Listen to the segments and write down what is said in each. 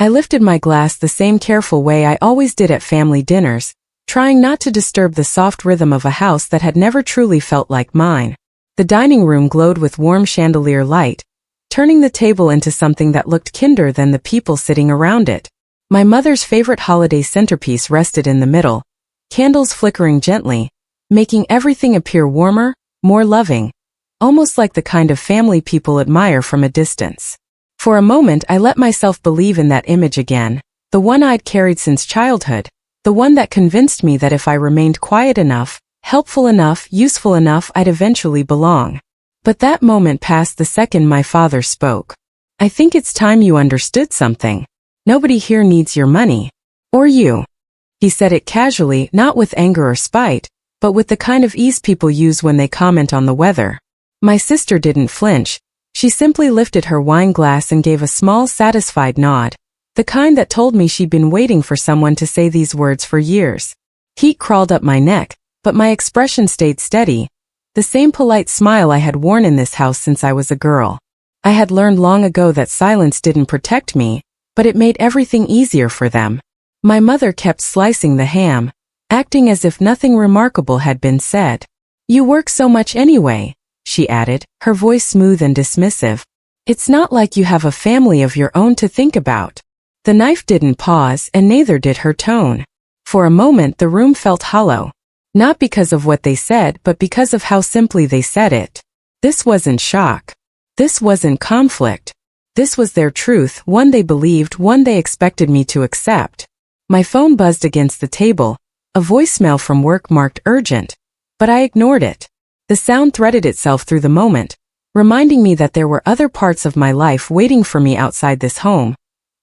I lifted my glass the same careful way I always did at family dinners, trying not to disturb the soft rhythm of a house that had never truly felt like mine. The dining room glowed with warm chandelier light, turning the table into something that looked kinder than the people sitting around it. My mother's favorite holiday centerpiece rested in the middle, candles flickering gently, making everything appear warmer, more loving, almost like the kind of family people admire from a distance. For a moment I let myself believe in that image again, the one I'd carried since childhood, the one that convinced me that if I remained quiet enough, helpful enough, useful enough, I'd eventually belong. But that moment passed the second my father spoke. "I think it's time you understood something. Nobody here needs your money. Or you." He said it casually, not with anger or spite, but with the kind of ease people use when they comment on the weather. My sister didn't flinch. She simply lifted her wine glass and gave a small, satisfied nod, the kind that told me she'd been waiting for someone to say these words for years. Heat crawled up my neck, but my expression stayed steady, the same polite smile I had worn in this house since I was a girl. I had learned long ago that silence didn't protect me, but it made everything easier for them. My mother kept slicing the ham, acting as if nothing remarkable had been said. "You work so much anyway," she added, her voice smooth and dismissive. "It's not like you have a family of your own to think about." The knife didn't pause, and neither did her tone. For a moment the room felt hollow. Not because of what they said, but because of how simply they said it. This wasn't shock. This wasn't conflict. This was their truth, one they believed, one they expected me to accept. My phone buzzed against the table, a voicemail from work marked urgent, but I ignored it. The sound threaded itself through the moment, reminding me that there were other parts of my life waiting for me outside this home,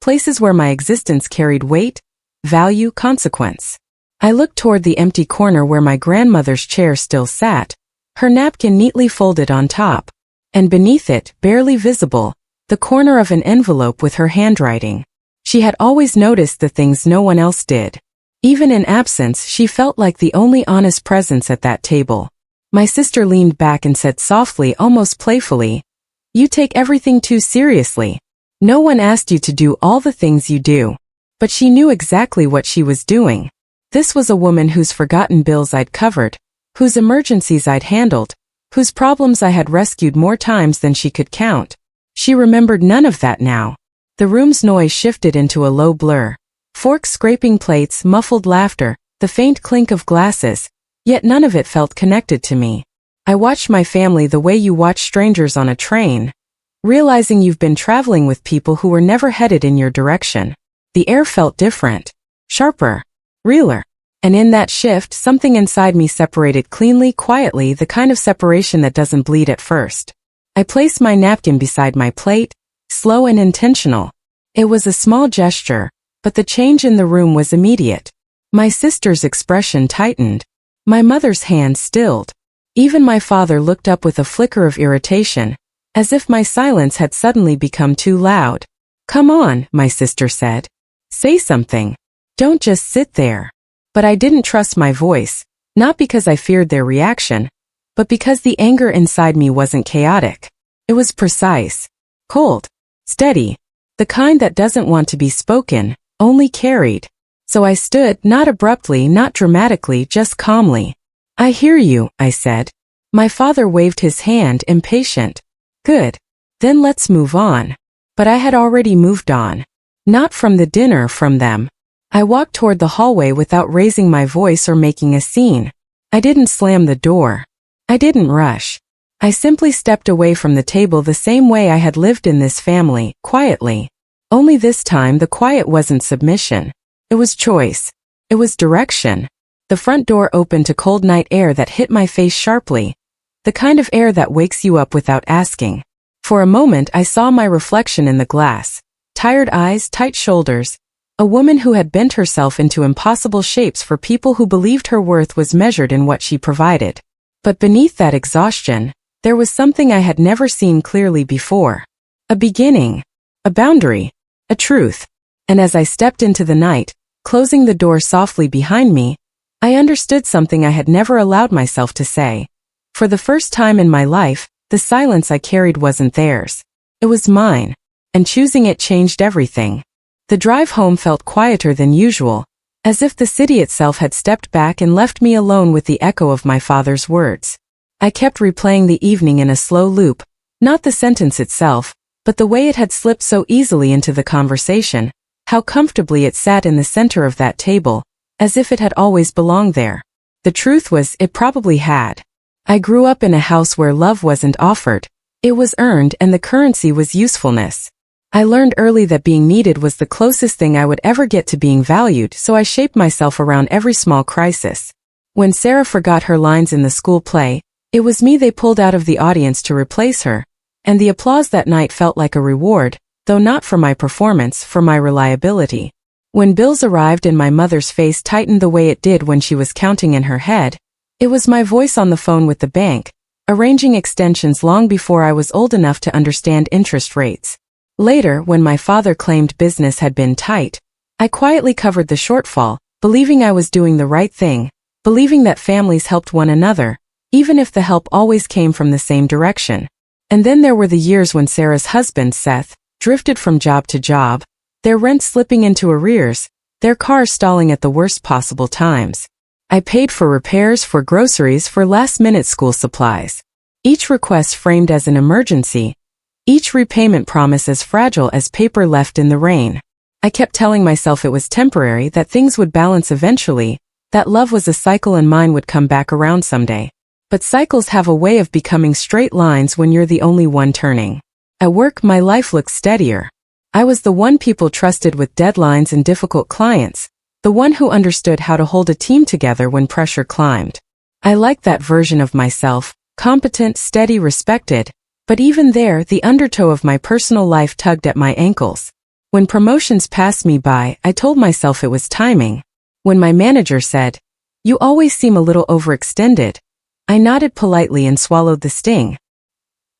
places where my existence carried weight, value, consequence. I looked toward the empty corner where my grandmother's chair still sat, her napkin neatly folded on top, and beneath it, barely visible, the corner of an envelope with her handwriting. She had always noticed the things no one else did. Even in absence, she felt like the only honest presence at that table. My sister leaned back and said softly, almost playfully, "You take everything too seriously. No one asked you to do all the things you do." But she knew exactly what she was doing. This was a woman whose forgotten bills I'd covered, whose emergencies I'd handled, whose problems I had rescued more times than she could count. She remembered none of that now. The room's noise shifted into a low blur. Forks scraping plates, muffled laughter, the faint clink of glasses, yet none of it felt connected to me. I watched my family the way you watch strangers on a train, realizing you've been traveling with people who were never headed in your direction. The air felt different, sharper, realer. And in that shift, something inside me separated cleanly, quietly, the kind of separation that doesn't bleed at first. I placed my napkin beside my plate, slow and intentional. It was a small gesture, but the change in the room was immediate. My sister's expression tightened. My mother's hand stilled. Even my father looked up with a flicker of irritation, as if my silence had suddenly become too loud. "Come on," my sister said. "Say something. Don't just sit there." But I didn't trust my voice, not because I feared their reaction, but because the anger inside me wasn't chaotic. It was precise, cold, steady, the kind that doesn't want to be spoken, only carried. So I stood, not abruptly, not dramatically, just calmly. "I hear you," I said. My father waved his hand, impatient. "Good. Then let's move on." But I had already moved on. Not from the dinner, from them. I walked toward the hallway without raising my voice or making a scene. I didn't slam the door. I didn't rush. I simply stepped away from the table the same way I had lived in this family, quietly. Only this time the quiet wasn't submission. It was choice. It was direction. The front door opened to cold night air that hit my face sharply, the kind of air that wakes you up without asking. For a moment I saw my reflection in the glass. Tired eyes, tight shoulders. A woman who had bent herself into impossible shapes for people who believed her worth was measured in what she provided. But beneath that exhaustion, there was something I had never seen clearly before. A beginning. A boundary. A truth. And as I stepped into the night, closing the door softly behind me, I understood something I had never allowed myself to say. For the first time in my life, the silence I carried wasn't theirs. It was mine. And choosing it changed everything. The drive home felt quieter than usual, as if the city itself had stepped back and left me alone with the echo of my father's words. I kept replaying the evening in a slow loop, not the sentence itself, but the way it had slipped so easily into the conversation, how comfortably it sat in the center of that table, as if it had always belonged there. The truth was, it probably had. I grew up in a house where love wasn't offered, it was earned, and the currency was usefulness. I learned early that being needed was the closest thing I would ever get to being valued, so I shaped myself around every small crisis. When Sarah forgot her lines in the school play, it was me they pulled out of the audience to replace her, and the applause that night felt like a reward, though not for my performance, for my reliability. When bills arrived and my mother's face tightened the way it did when she was counting in her head, it was my voice on the phone with the bank, arranging extensions long before I was old enough to understand interest rates. Later, when my father claimed business had been tight, I quietly covered the shortfall, believing I was doing the right thing, believing that families helped one another, even if the help always came from the same direction. And then there were the years when Sarah's husband, Seth, drifted from job to job, their rent slipping into arrears, their cars stalling at the worst possible times. I paid for repairs, for groceries, for last-minute school supplies. Each request framed as an emergency, each repayment promise as fragile as paper left in the rain. I kept telling myself it was temporary, that things would balance eventually, that love was a cycle and mine would come back around someday. But cycles have a way of becoming straight lines when you're the only one turning. At work, my life looked steadier. I was the one people trusted with deadlines and difficult clients, the one who understood how to hold a team together when pressure climbed. I liked that version of myself, competent, steady, respected, but even there, the undertow of my personal life tugged at my ankles. When promotions passed me by, I told myself it was timing. When my manager said, "You always seem a little overextended," I nodded politely and swallowed the sting.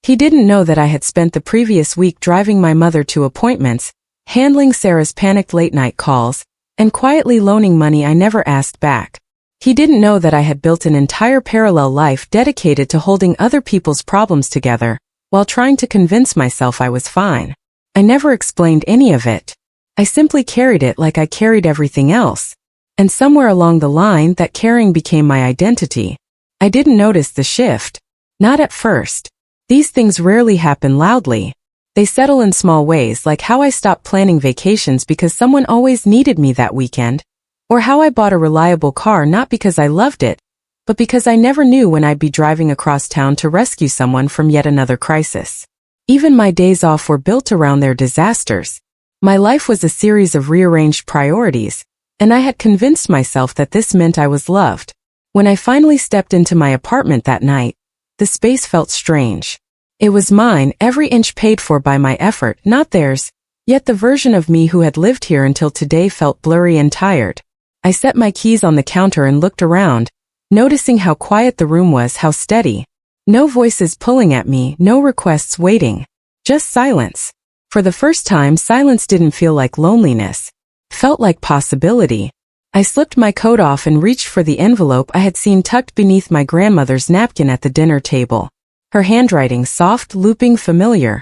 He didn't know that I had spent the previous week driving my mother to appointments, handling Sarah's panicked late-night calls, and quietly loaning money I never asked back. He didn't know that I had built an entire parallel life dedicated to holding other people's problems together, while trying to convince myself I was fine. I never explained any of it. I simply carried it like I carried everything else. And somewhere along the line, that carrying became my identity. I didn't notice the shift. Not at first. These things rarely happen loudly. They settle in small ways, like how I stopped planning vacations because someone always needed me that weekend, or how I bought a reliable car not because I loved it, but because I never knew when I'd be driving across town to rescue someone from yet another crisis. Even my days off were built around their disasters. My life was a series of rearranged priorities, and I had convinced myself that this meant I was loved. When I finally stepped into my apartment that night, the space felt strange. It was mine, every inch paid for by my effort, not theirs, yet the version of me who had lived here until today felt blurry and tired. I set my keys on the counter and looked around, noticing how quiet the room was, how steady. No voices pulling at me, no requests waiting. Just silence. For the first time, silence didn't feel like loneliness. It felt like possibility. I slipped my coat off and reached for the envelope I had seen tucked beneath my grandmother's napkin at the dinner table. Her handwriting, soft, looping, familiar,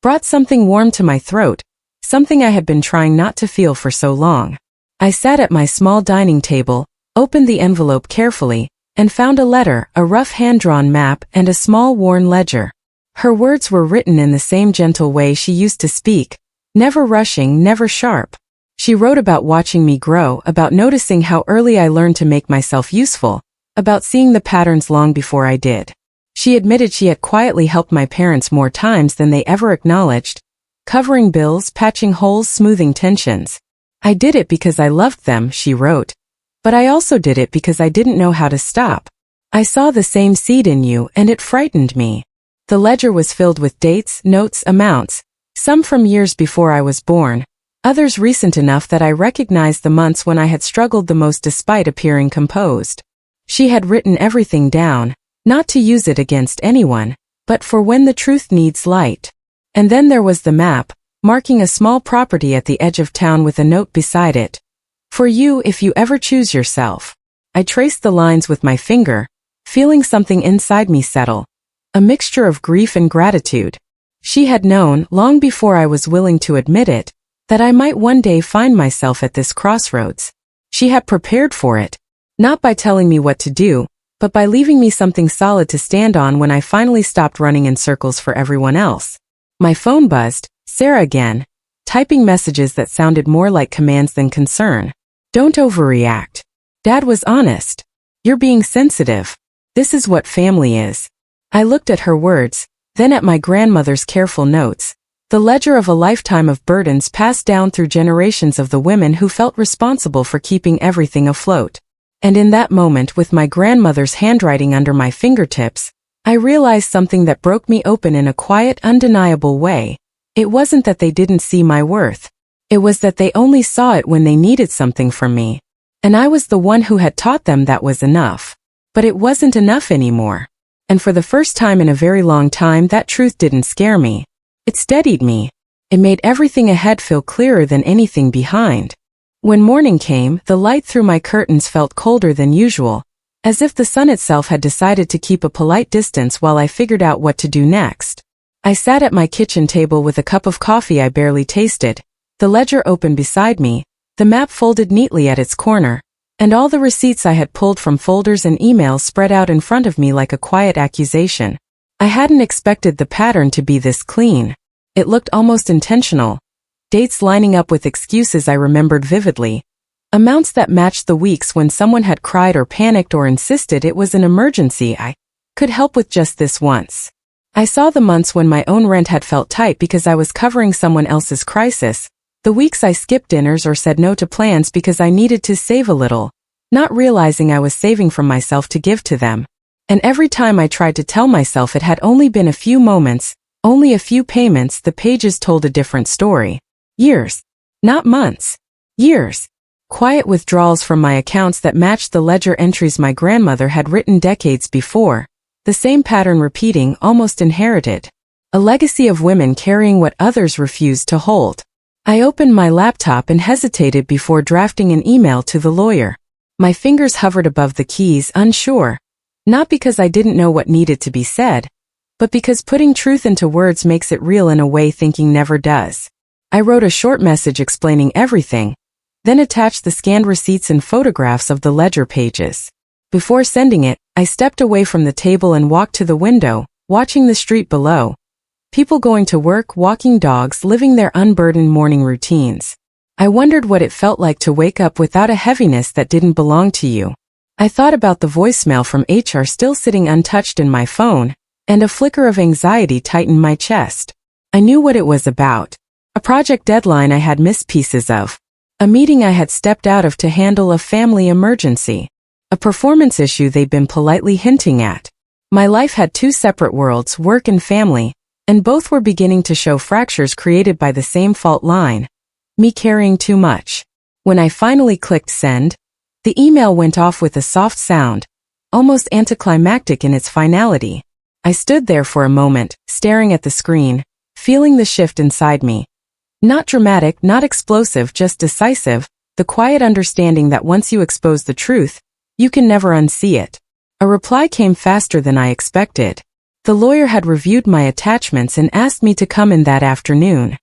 brought something warm to my throat, something I had been trying not to feel for so long. I sat at my small dining table, opened the envelope carefully, and found a letter, a rough hand-drawn map, and a small worn ledger. Her words were written in the same gentle way she used to speak, never rushing, never sharp. She wrote about watching me grow, about noticing how early I learned to make myself useful, about seeing the patterns long before I did. She admitted she had quietly helped my parents more times than they ever acknowledged, covering bills, patching holes, smoothing tensions. I did it because I loved them, she wrote. But I also did it because I didn't know how to stop. I saw the same seed in you, and it frightened me. The ledger was filled with dates, notes, amounts, some from years before I was born, others recent enough that I recognized the months when I had struggled the most despite appearing composed. She had written everything down, not to use it against anyone, but for when the truth needs light. And then there was the map, marking a small property at the edge of town with a note beside it. For you if you ever choose yourself. I traced the lines with my finger, feeling something inside me settle. A mixture of grief and gratitude. She had known, long before I was willing to admit it, that I might one day find myself at this crossroads. She had prepared for it, not by telling me what to do, but by leaving me something solid to stand on when I finally stopped running in circles for everyone else. My phone buzzed, Sarah again, typing messages that sounded more like commands than concern. Don't overreact. Dad was honest. You're being sensitive. This is what family is. I looked at her words, then at my grandmother's careful notes, the ledger of a lifetime of burdens passed down through generations of the women who felt responsible for keeping everything afloat. And in that moment, with my grandmother's handwriting under my fingertips, I realized something that broke me open in a quiet, undeniable way. It wasn't that they didn't see my worth. It was that they only saw it when they needed something from me. And I was the one who had taught them that was enough. But it wasn't enough anymore. And for the first time in a very long time, that truth didn't scare me. It steadied me. It made everything ahead feel clearer than anything behind. When morning came, the light through my curtains felt colder than usual, as if the sun itself had decided to keep a polite distance while I figured out what to do next. I sat at my kitchen table with a cup of coffee I barely tasted, the ledger open beside me, the map folded neatly at its corner, and all the receipts I had pulled from folders and emails spread out in front of me like a quiet accusation. I hadn't expected the pattern to be this clean. It looked almost intentional. Dates lining up with excuses I remembered vividly. Amounts that matched the weeks when someone had cried or panicked or insisted it was an emergency I could help with just this once. I saw the months when my own rent had felt tight because I was covering someone else's crisis, the weeks I skipped dinners or said no to plans because I needed to save a little, not realizing I was saving from myself to give to them. And every time I tried to tell myself it had only been a few moments, only a few payments, the pages told a different story. Years. Not months. Years. Quiet withdrawals from my accounts that matched the ledger entries my grandmother had written decades before. The same pattern repeating, almost inherited. A legacy of women carrying what others refused to hold. I opened my laptop and hesitated before drafting an email to the lawyer. My fingers hovered above the keys, unsure. Not because I didn't know what needed to be said, but because putting truth into words makes it real in a way thinking never does. I wrote a short message explaining everything, then attached the scanned receipts and photographs of the ledger pages. Before sending it, I stepped away from the table and walked to the window, watching the street below. People going to work, walking dogs, living their unburdened morning routines. I wondered what it felt like to wake up without a heaviness that didn't belong to you. I thought about the voicemail from HR still sitting untouched in my phone, and a flicker of anxiety tightened my chest. I knew what it was about. A project deadline I had missed pieces of. A meeting I had stepped out of to handle a family emergency. A performance issue they'd been politely hinting at. My life had two separate worlds, work and family, and both were beginning to show fractures created by the same fault line. Me carrying too much. When I finally clicked send, the email went off with a soft sound, almost anticlimactic in its finality. I stood there for a moment, staring at the screen, feeling the shift inside me. Not dramatic, not explosive, just decisive, the quiet understanding that once you expose the truth, you can never unsee it. A reply came faster than I expected. The lawyer had reviewed my attachments and asked me to come in that afternoon.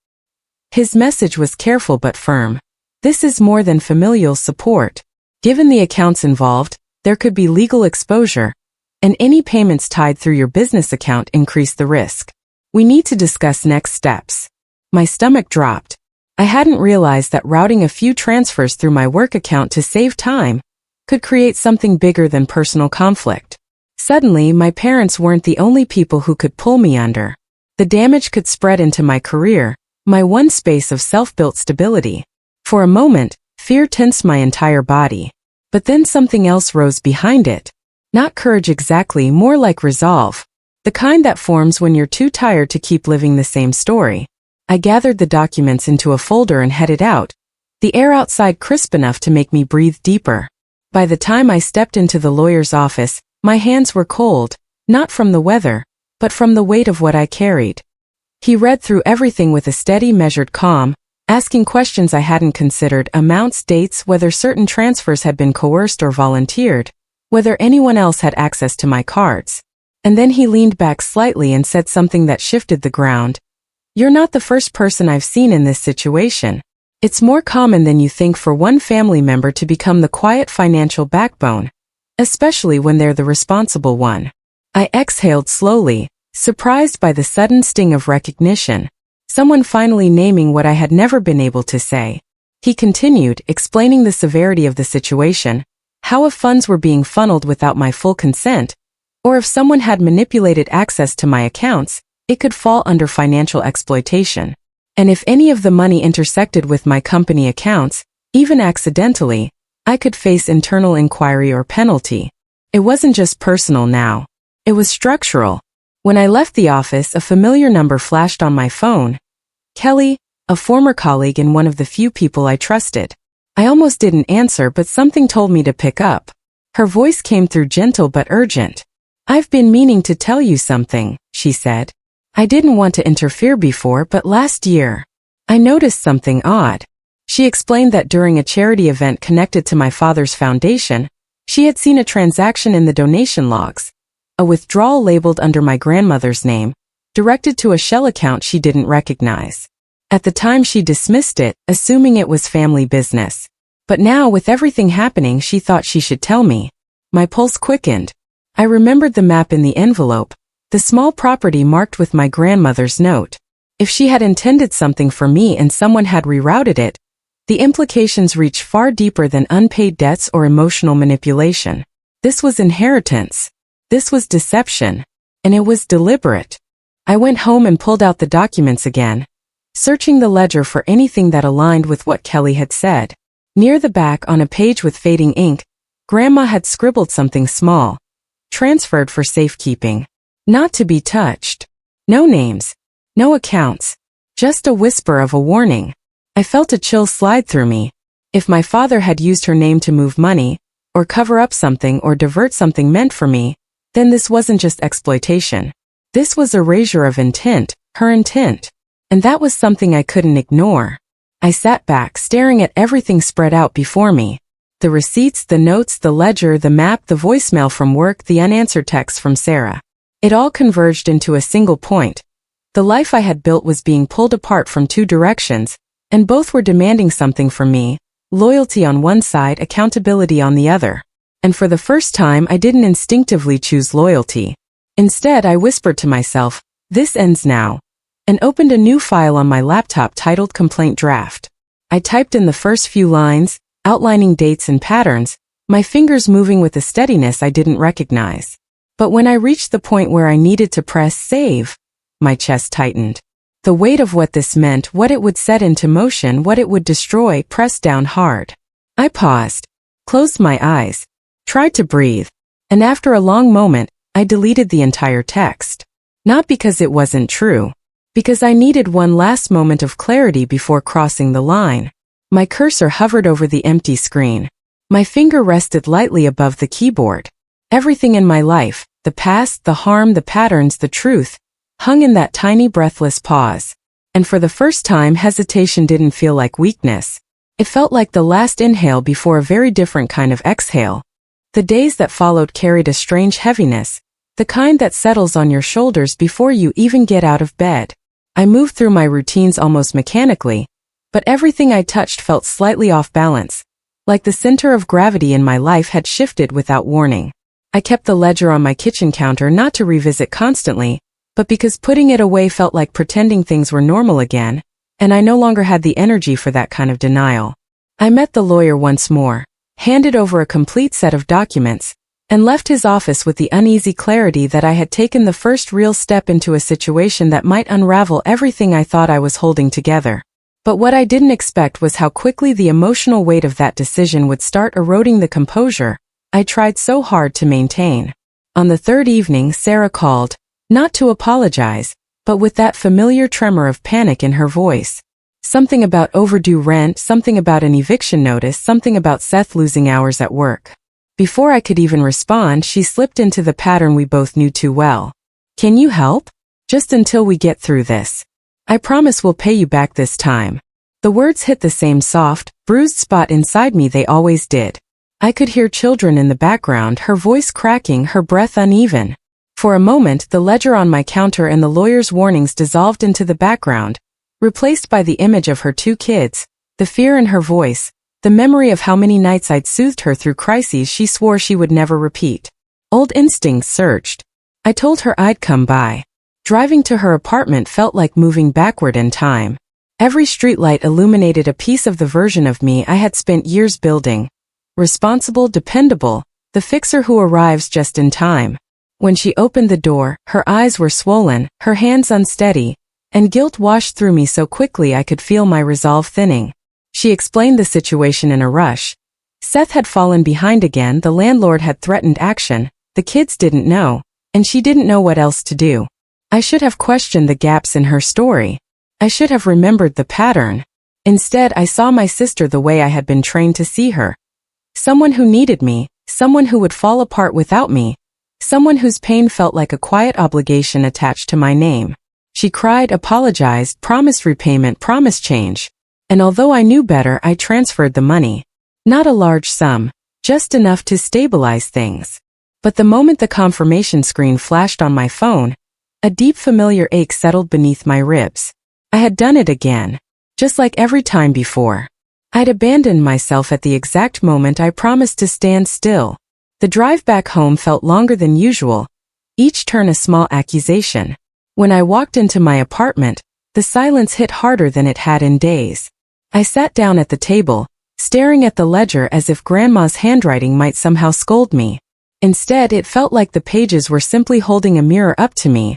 His message was careful but firm. This is more than familial support. Given the accounts involved, there could be legal exposure, and any payments tied through your business account increase the risk. We need to discuss next steps. My stomach dropped. I hadn't realized that routing a few transfers through my work account to save time could create something bigger than personal conflict. Suddenly, my parents weren't the only people who could pull me under. The damage could spread into my career, my one space of self-built stability. For a moment, fear tensed my entire body. But then something else rose behind it. Not courage exactly, more like resolve. The kind that forms when you're too tired to keep living the same story. I gathered the documents into a folder and headed out, the air outside crisp enough to make me breathe deeper. By the time I stepped into the lawyer's office, my hands were cold, not from the weather, but from the weight of what I carried. He read through everything with a steady, measured calm, asking questions I hadn't considered: amounts, dates, whether certain transfers had been coerced or volunteered, whether anyone else had access to my cards. And then he leaned back slightly and said something that shifted the ground. "You're not the first person I've seen in this situation." It's more common than you think for one family member to become the quiet financial backbone, especially when they're the responsible one. I exhaled slowly, surprised by the sudden sting of recognition, someone finally naming what I had never been able to say. He continued, explaining the severity of the situation, how if funds were being funneled without my full consent, or if someone had manipulated access to my accounts, it could fall under financial exploitation. And if any of the money intersected with my company accounts, even accidentally, I could face internal inquiry or penalty. It wasn't just personal now. It was structural. When I left the office, a familiar number flashed on my phone. Kelly, a former colleague and one of the few people I trusted. I almost didn't answer, but something told me to pick up. Her voice came through gentle but urgent. "I've been meaning to tell you something," she said. "I didn't want to interfere before, but last year, I noticed something odd." She explained that during a charity event connected to my father's foundation, she had seen a transaction in the donation logs, a withdrawal labeled under my grandmother's name, directed to a shell account she didn't recognize. At the time she dismissed it, assuming it was family business. But now with everything happening, she thought she should tell me. My pulse quickened. I remembered the map in the envelope, the small property marked with my grandmother's note. If she had intended something for me and someone had rerouted it, the implications reached far deeper than unpaid debts or emotional manipulation. This was inheritance. This was deception. And it was deliberate. I went home and pulled out the documents again, searching the ledger for anything that aligned with what Kelly had said. Near the back, on a page with fading ink, Grandma had scribbled something small. Transferred for safekeeping. Not to be touched. No names. No accounts. Just a whisper of a warning. I felt a chill slide through me. If my father had used her name to move money, or cover up something or divert something meant for me, then this wasn't just exploitation. This was erasure of intent, her intent. And that was something I couldn't ignore. I sat back, staring at everything spread out before me. The receipts, the notes, the ledger, the map, the voicemail from work, the unanswered texts from Sarah. It all converged into a single point. The life I had built was being pulled apart from two directions, and both were demanding something from me, loyalty on one side, accountability on the other. And for the first time, I didn't instinctively choose loyalty. Instead, I whispered to myself, "This ends now," and opened a new file on my laptop titled Complaint Draft. I typed in the first few lines, outlining dates and patterns, my fingers moving with a steadiness I didn't recognize. But when I reached the point where I needed to press save, my chest tightened. The weight of what this meant, what it would set into motion, what it would destroy, pressed down hard. I paused, closed my eyes, tried to breathe, and after a long moment, I deleted the entire text. Not because it wasn't true. Because I needed one last moment of clarity before crossing the line. My cursor hovered over the empty screen. My finger rested lightly above the keyboard. Everything in my life, the past, the harm, the patterns, the truth, hung in that tiny breathless pause. And for the first time, hesitation didn't feel like weakness. It felt like the last inhale before a very different kind of exhale. The days that followed carried a strange heaviness, the kind that settles on your shoulders before you even get out of bed. I moved through my routines almost mechanically, but everything I touched felt slightly off balance, like the center of gravity in my life had shifted without warning. I kept the ledger on my kitchen counter not to revisit constantly, but because putting it away felt like pretending things were normal again, and I no longer had the energy for that kind of denial. I met the lawyer once more, handed over a complete set of documents, and left his office with the uneasy clarity that I had taken the first real step into a situation that might unravel everything I thought I was holding together. But what I didn't expect was how quickly the emotional weight of that decision would start eroding the composure I tried so hard to maintain. On the third evening, Sarah called, not to apologize, but with that familiar tremor of panic in her voice. Something about overdue rent, something about an eviction notice, something about Seth losing hours at work. Before I could even respond, she slipped into the pattern we both knew too well. "Can you help? Just until we get through this. I promise we'll pay you back this time." The words hit the same soft, bruised spot inside me they always did. I could hear children in the background, her voice cracking, her breath uneven. For a moment, the ledger on my counter and the lawyer's warnings dissolved into the background, replaced by the image of her two kids, The fear in her voice, the memory of how many nights I'd soothed her through crises she swore she would never repeat. Old instincts surged. I told her I'd come by. Driving to her apartment felt like moving backward in time. Every streetlight illuminated a piece of the version of me I had spent years building. Responsible, dependable, the fixer who arrives just in time. When she opened the door, her eyes were swollen, her hands unsteady, and guilt washed through me so quickly I could feel my resolve thinning. She explained the situation in a rush. Seth had fallen behind again, the landlord had threatened action, the kids didn't know, and she didn't know what else to do. I should have questioned the gaps in her story. I should have remembered the pattern. Instead, I saw my sister the way I had been trained to see her. Someone who needed me, someone who would fall apart without me, someone whose pain felt like a quiet obligation attached to my name. She cried, apologized, promised repayment, promised change. And although I knew better, I transferred the money. Not a large sum, just enough to stabilize things. But the moment the confirmation screen flashed on my phone, a deep familiar ache settled beneath my ribs. I had done it again, just like every time before. I'd abandoned myself at the exact moment I promised to stand still. The drive back home felt longer than usual, each turn a small accusation. When I walked into my apartment, the silence hit harder than it had in days. I sat down at the table, staring at the ledger as if Grandma's handwriting might somehow scold me. Instead, it felt like the pages were simply holding a mirror up to me,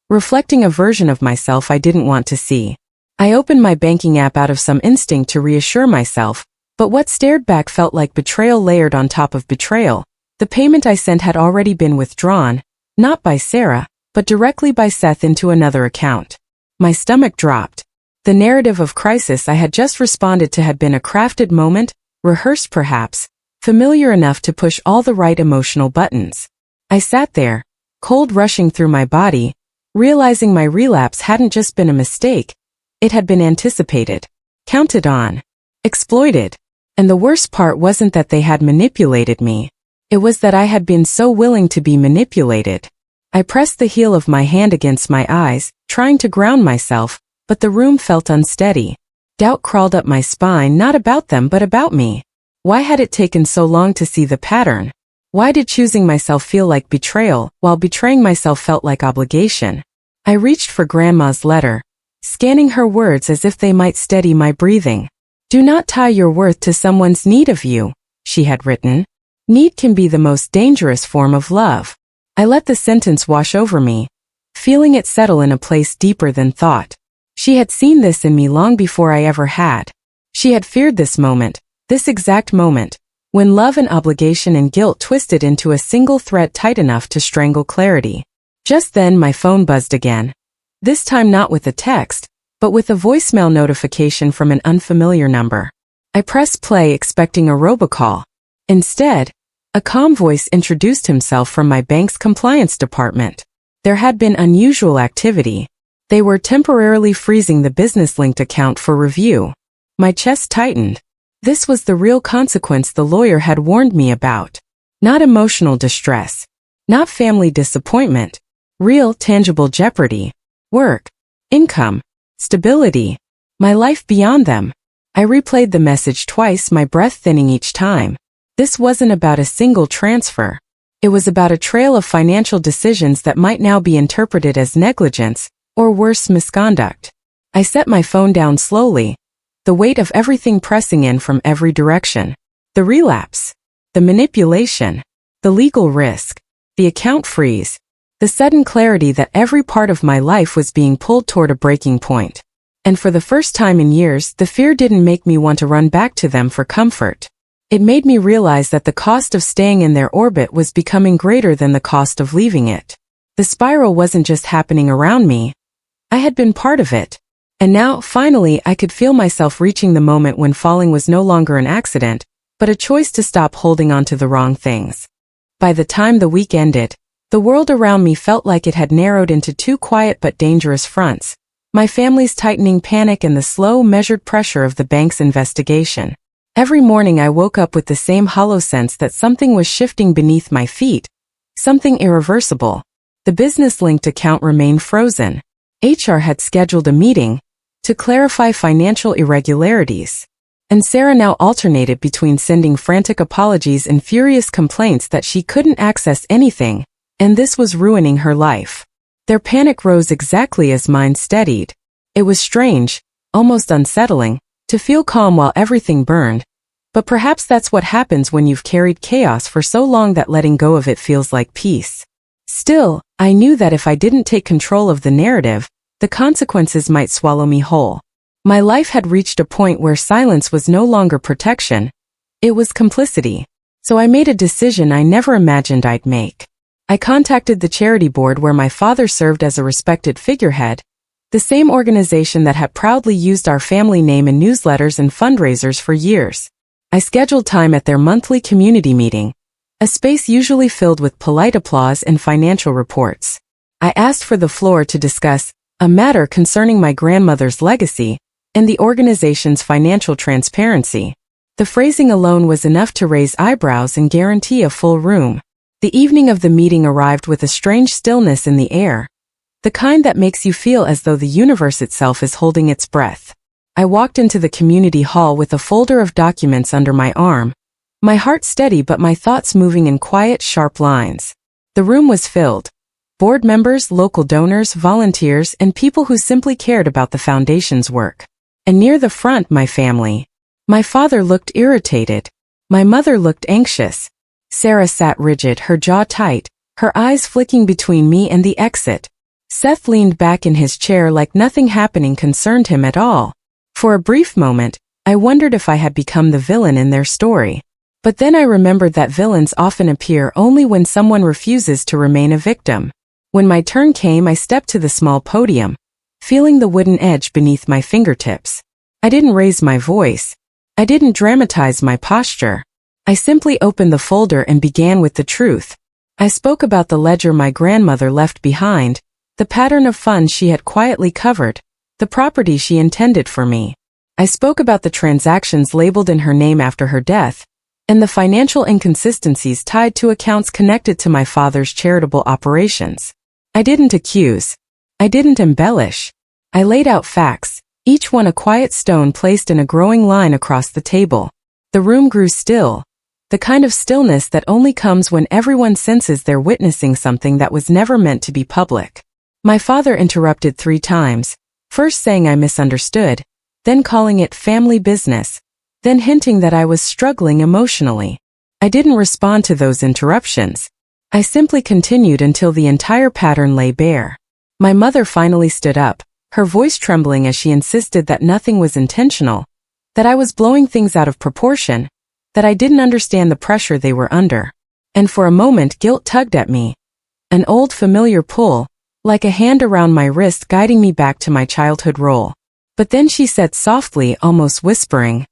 reflecting a version of myself I didn't want to see. I opened my banking app out of some instinct to reassure myself, but what stared back felt like betrayal layered on top of betrayal. The payment I sent had already been withdrawn, not by Sarah, but directly by Seth into another account. My stomach dropped. The narrative of crisis I had just responded to had been a crafted moment, rehearsed perhaps, familiar enough to push all the right emotional buttons. I sat there, cold rushing through my body, realizing my relapse hadn't just been a mistake, it had been anticipated, counted on, exploited. And the worst part wasn't that they had manipulated me. It was that I had been so willing to be manipulated. I pressed the heel of my hand against my eyes, trying to ground myself, but the room felt unsteady. Doubt crawled up my spine, not about them but about me. Why had it taken so long to see the pattern? Why did choosing myself feel like betrayal, while betraying myself felt like obligation? I reached for Grandma's letter, scanning her words as if they might steady my breathing. Do not tie your worth to someone's need of you, she had written. Need can be the most dangerous form of love. I let the sentence wash over me, feeling it settle in a place deeper than thought. She had seen this in me long before I ever had. She had feared this moment, this exact moment, when love and obligation and guilt twisted into a single thread tight enough to strangle clarity. Just then my phone buzzed again. This time not with a text, but with a voicemail notification from an unfamiliar number. I pressed play expecting a robocall. Instead, a calm voice introduced himself from my bank's compliance department. There had been unusual activity. They were temporarily freezing the business-linked account for review. My chest tightened. This was the real consequence the lawyer had warned me about. Not emotional distress. Not family disappointment. Real, tangible jeopardy. Work. Income. Stability. My life beyond them. I replayed the message twice, my breath thinning each time. This wasn't about a single transfer. It was about a trail of financial decisions that might now be interpreted as negligence, or worse, misconduct. I set my phone down slowly, the weight of everything pressing in from every direction. The relapse, the manipulation, the legal risk, the account freeze, the sudden clarity that every part of my life was being pulled toward a breaking point. And for the first time in years, the fear didn't make me want to run back to them for comfort. It made me realize that the cost of staying in their orbit was becoming greater than the cost of leaving it. The spiral wasn't just happening around me. I had been part of it. And now, finally, I could feel myself reaching the moment when falling was no longer an accident, but a choice to stop holding on to the wrong things. By the time the week ended, the world around me felt like it had narrowed into two quiet but dangerous fronts: my family's tightening panic and the slow, measured pressure of the bank's investigation. Every morning I woke up with the same hollow sense that something was shifting beneath my feet, something irreversible. The business-linked account remained frozen. HR had scheduled a meeting to clarify financial irregularities. And Sarah now alternated between sending frantic apologies and furious complaints that she couldn't access anything, and this was ruining her life. Their panic rose exactly as mine steadied. It was strange, almost unsettling, to feel calm while everything burned, but perhaps that's what happens when you've carried chaos for so long that letting go of it feels like peace. Still, I knew that if I didn't take control of the narrative, the consequences might swallow me whole. My life had reached a point where silence was no longer protection, it was complicity. So I made a decision I never imagined I'd make. I contacted the charity board where my father served as a respected figurehead, the same organization that had proudly used our family name in newsletters and fundraisers for years. I scheduled time at their monthly community meeting, a space usually filled with polite applause and financial reports. I asked for the floor to discuss a matter concerning my grandmother's legacy and the organization's financial transparency. The phrasing alone was enough to raise eyebrows and guarantee a full room. The evening of the meeting arrived with a strange stillness in the air, the kind that makes you feel as though the universe itself is holding its breath. I walked into the community hall with a folder of documents under my arm, my heart steady but my thoughts moving in quiet, sharp lines. The room was filled. Board members, local donors, volunteers, and people who simply cared about the foundation's work. And near the front, my family. My father looked irritated. My mother looked anxious. Sarah sat rigid, her jaw tight, her eyes flicking between me and the exit. Seth leaned back in his chair like nothing happening concerned him at all. For a brief moment, I wondered if I had become the villain in their story. But then I remembered that villains often appear only when someone refuses to remain a victim. When my turn came, I stepped to the small podium, feeling the wooden edge beneath my fingertips. I didn't raise my voice. I didn't dramatize my posture. I simply opened the folder and began with the truth. I spoke about the ledger my grandmother left behind, the pattern of funds she had quietly covered, the property she intended for me. I spoke about the transactions labeled in her name after her death, and the financial inconsistencies tied to accounts connected to my father's charitable operations. I didn't accuse. I didn't embellish. I laid out facts, each one a quiet stone placed in a growing line across the table. The room grew still, the kind of stillness that only comes when everyone senses they're witnessing something that was never meant to be public. My father interrupted 3 times, first saying I misunderstood, then calling it family business, then hinting that I was struggling emotionally. I didn't respond to those interruptions. I simply continued until the entire pattern lay bare. My mother finally stood up, her voice trembling as she insisted that nothing was intentional, that I was blowing things out of proportion, that I didn't understand the pressure they were under. And for a moment guilt tugged at me, an old familiar pull, like a hand around my wrist guiding me back to my childhood role. But then she said softly, almost whispering,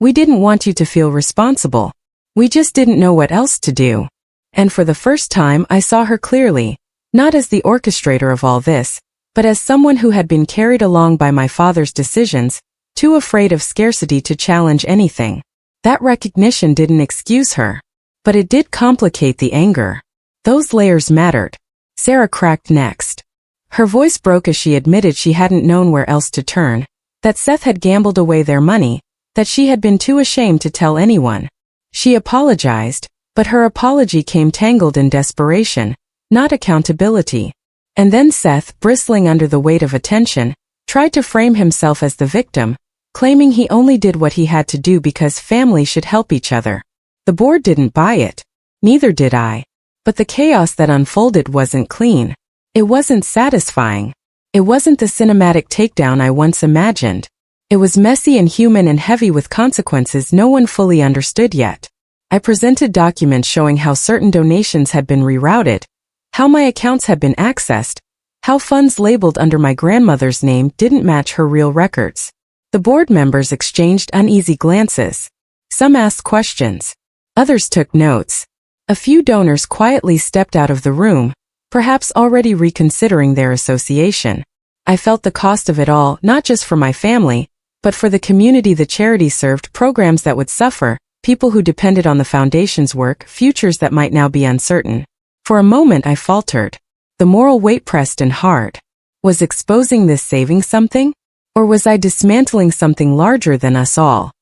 "We didn't want you to feel responsible. We just didn't know what else to do." And for the first time I saw her clearly, not as the orchestrator of all this, but as someone who had been carried along by my father's decisions, too afraid of scarcity to challenge anything. That recognition didn't excuse her, but it did complicate the anger. Those layers mattered. Sarah cracked next. Her voice broke as she admitted she hadn't known where else to turn, that Seth had gambled away their money, that she had been too ashamed to tell anyone. She apologized, but her apology came tangled in desperation, not accountability. And then Seth, bristling under the weight of attention, tried to frame himself as the victim, claiming he only did what he had to do because family should help each other. The board didn't buy it. Neither did I. But the chaos that unfolded wasn't clean. It wasn't satisfying. It wasn't the cinematic takedown I once imagined. It was messy and human and heavy with consequences no one fully understood yet. I presented documents showing how certain donations had been rerouted, how my accounts had been accessed, how funds labeled under my grandmother's name didn't match her real records. The board members exchanged uneasy glances. Some asked questions. Others took notes. A few donors quietly stepped out of the room, perhaps already reconsidering their association. I felt the cost of it all, not just for my family, but for the community the charity served, programs that would suffer, people who depended on the foundation's work, futures that might now be uncertain. For a moment I faltered. The moral weight pressed in hard. Was exposing this saving something? Or was I dismantling something larger than us all?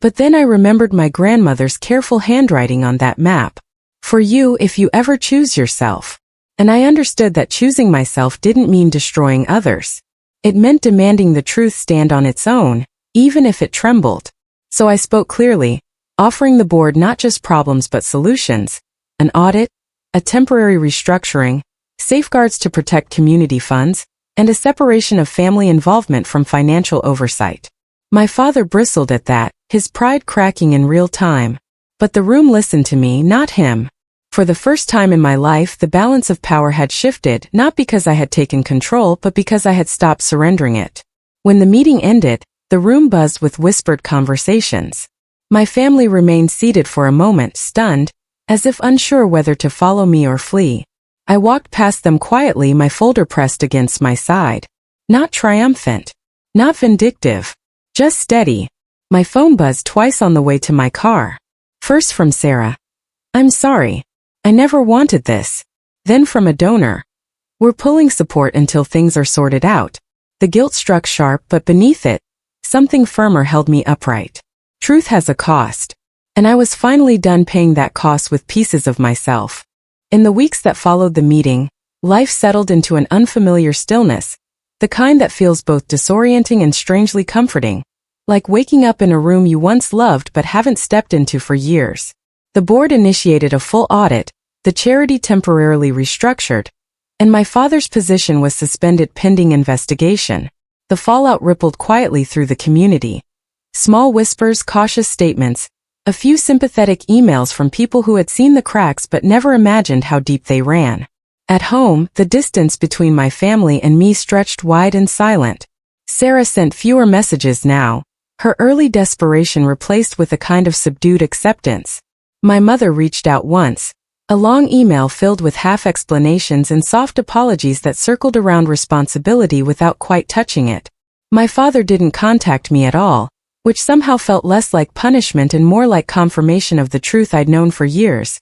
But then I remembered my grandmother's careful handwriting on that map. For you if you ever choose yourself. And I understood that choosing myself didn't mean destroying others. It meant demanding the truth stand on its own, even if it trembled. So I spoke clearly, offering the board not just problems but solutions, an audit, a temporary restructuring, safeguards to protect community funds, and a separation of family involvement from financial oversight. My father bristled at that, his pride cracking in real time. But the room listened to me, not him. For the first time in my life, the balance of power had shifted, not because I had taken control, but because I had stopped surrendering it. When the meeting ended, the room buzzed with whispered conversations. My family remained seated for a moment, stunned, as if unsure whether to follow me or flee. I walked past them quietly, my folder pressed against my side. Not triumphant. Not vindictive. Just steady. My phone buzzed twice on the way to my car. First from Sarah. I'm sorry. I never wanted this. Then from a donor. We're pulling support until things are sorted out. The guilt struck sharp, but beneath it, something firmer held me upright. Truth has a cost. And I was finally done paying that cost with pieces of myself. In the weeks that followed the meeting, life settled into an unfamiliar stillness, the kind that feels both disorienting and strangely comforting, like waking up in a room you once loved but haven't stepped into for years. The board initiated a full audit, the charity temporarily restructured, and my father's position was suspended pending investigation. The fallout rippled quietly through the community. Small whispers, cautious statements, a few sympathetic emails from people who had seen the cracks but never imagined how deep they ran. At home, the distance between my family and me stretched wide and silent. Sarah sent fewer messages now, her early desperation replaced with a kind of subdued acceptance. My mother reached out once, a long email filled with half-explanations and soft apologies that circled around responsibility without quite touching it. My father didn't contact me at all, which somehow felt less like punishment and more like confirmation of the truth I'd known for years.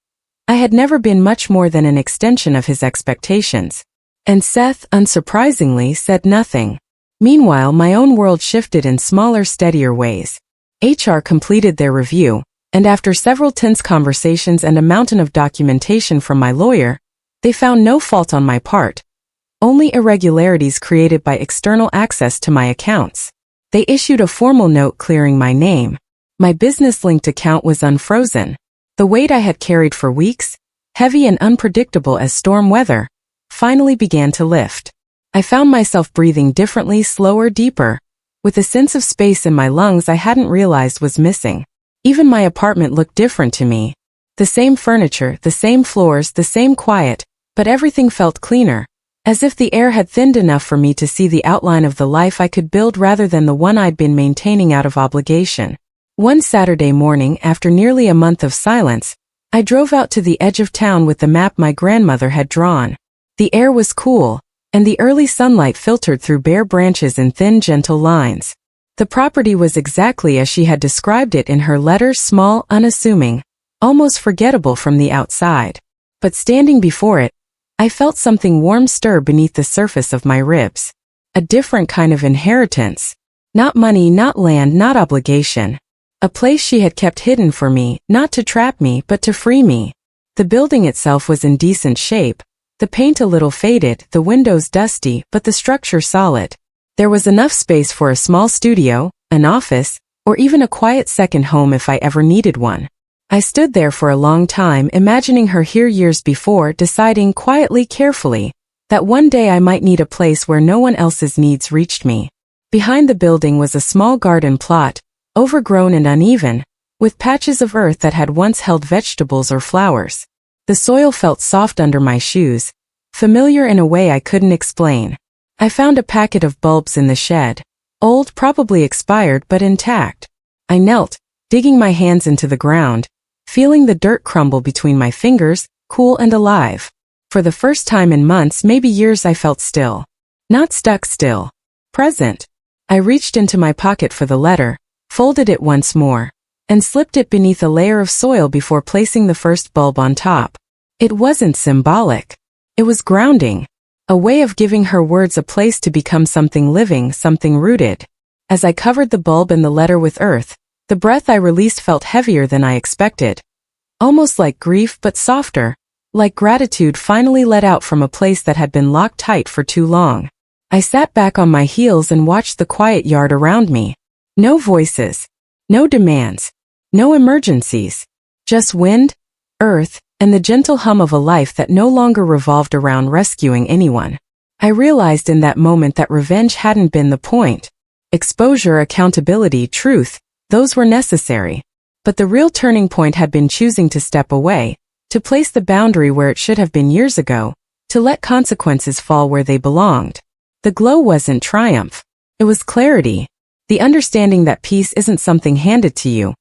I had never been much more than an extension of his expectations. And Seth, unsurprisingly, said nothing. Meanwhile, my own world shifted in smaller, steadier ways. HR completed their review, and after several tense conversations and a mountain of documentation from my lawyer, they found no fault on my part, only irregularities created by external access to my accounts. They issued a formal note clearing my name. My business-linked account was unfrozen. The weight I had carried for weeks, heavy and unpredictable as storm weather, finally began to lift. I found myself breathing differently, slower, deeper, with a sense of space in my lungs I hadn't realized was missing. Even my apartment looked different to me. The same furniture, the same floors, the same quiet, but everything felt cleaner, as if the air had thinned enough for me to see the outline of the life I could build rather than the one I'd been maintaining out of obligation. One Saturday morning, after nearly a month of silence, I drove out to the edge of town with the map my grandmother had drawn. The air was cool, and the early sunlight filtered through bare branches in thin, gentle lines. The property was exactly as she had described it in her letter, small, unassuming, almost forgettable from the outside. But standing before it, I felt something warm stir beneath the surface of my ribs. A different kind of inheritance. Not money, not land, not obligation. A place she had kept hidden for me, not to trap me, but to free me. The building itself was in decent shape, the paint a little faded, the windows dusty, but the structure solid. There was enough space for a small studio, an office, or even a quiet second home if I ever needed one. I stood there for a long time, imagining her here years before, deciding quietly, carefully, that one day I might need a place where no one else's needs reached me. Behind the building was a small garden plot, overgrown and uneven, with patches of earth that had once held vegetables or flowers. The soil felt soft under my shoes, familiar in a way I couldn't explain. I found a packet of bulbs in the shed, old, probably expired, but intact. I knelt, digging my hands into the ground, feeling the dirt crumble between my fingers, cool and alive. For the first time in months, maybe years, I felt still. Not stuck still. Present. I reached into my pocket for the letter, folded it once more, and slipped it beneath a layer of soil before placing the first bulb on top. It wasn't symbolic. It was grounding. A way of giving her words a place to become something living, something rooted. As I covered the bulb and the letter with earth, the The breath I released felt heavier than I expected. Almost like grief but softer, like gratitude finally let out from a place that had been locked tight for too long. I sat back on my heels and watched the quiet yard around me. No voices, no demands, no emergencies. Just wind, earth, and the gentle hum of a life that no longer revolved around rescuing anyone. I realized in that moment that revenge hadn't been the point. Exposure, accountability, truth, those were necessary. But the real turning point had been choosing to step away, to place the boundary where it should have been years ago, to let consequences fall where they belonged. The glow wasn't triumph. It was clarity. The understanding that peace isn't something handed to you.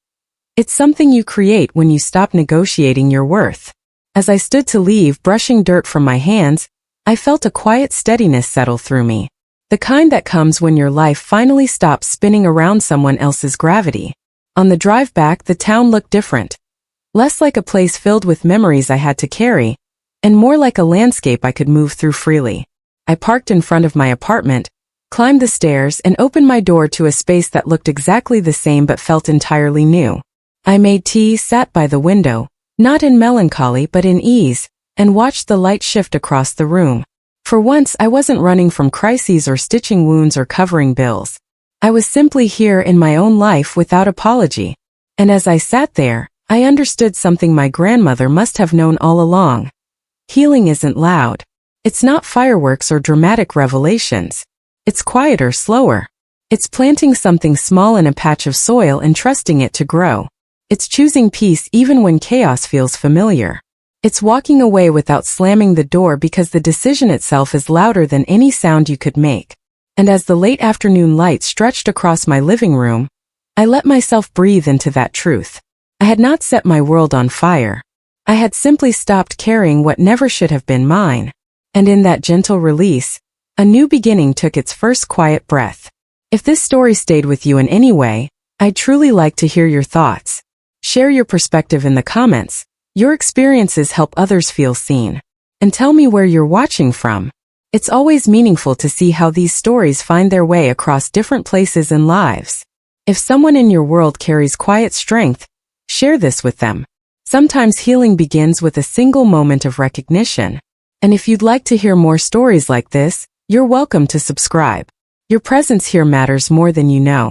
It's something you create when you stop negotiating your worth. As I stood to leave, brushing dirt from my hands, I felt a quiet steadiness settle through me. The kind that comes when your life finally stops spinning around someone else's gravity. On the drive back, the town looked different. Less like a place filled with memories I had to carry, and more like a landscape I could move through freely. I parked in front of my apartment, climbed the stairs, and opened my door to a space that looked exactly the same but felt entirely new. I made tea, sat by the window, not in melancholy but in ease, and watched the light shift across the room. For once, I wasn't running from crises or stitching wounds or covering bills. I was simply here in my own life without apology. And as I sat there, I understood something my grandmother must have known all along. Healing isn't loud. It's not fireworks or dramatic revelations. It's quieter, slower. It's planting something small in a patch of soil and trusting it to grow. It's choosing peace even when chaos feels familiar. It's walking away without slamming the door because the decision itself is louder than any sound you could make. And as the late afternoon light stretched across my living room, I let myself breathe into that truth. I had not set my world on fire. I had simply stopped carrying what never should have been mine. And in that gentle release, a new beginning took its first quiet breath. If this story stayed with you in any way, I'd truly like to hear your thoughts. Share your perspective in the comments. Your experiences help others feel seen. And tell me where you're watching from. It's always meaningful to see how these stories find their way across different places and lives. If someone in your world carries quiet strength, share this with them. Sometimes healing begins with a single moment of recognition. And if you'd like to hear more stories like this, you're welcome to subscribe. Your presence here matters more than you know.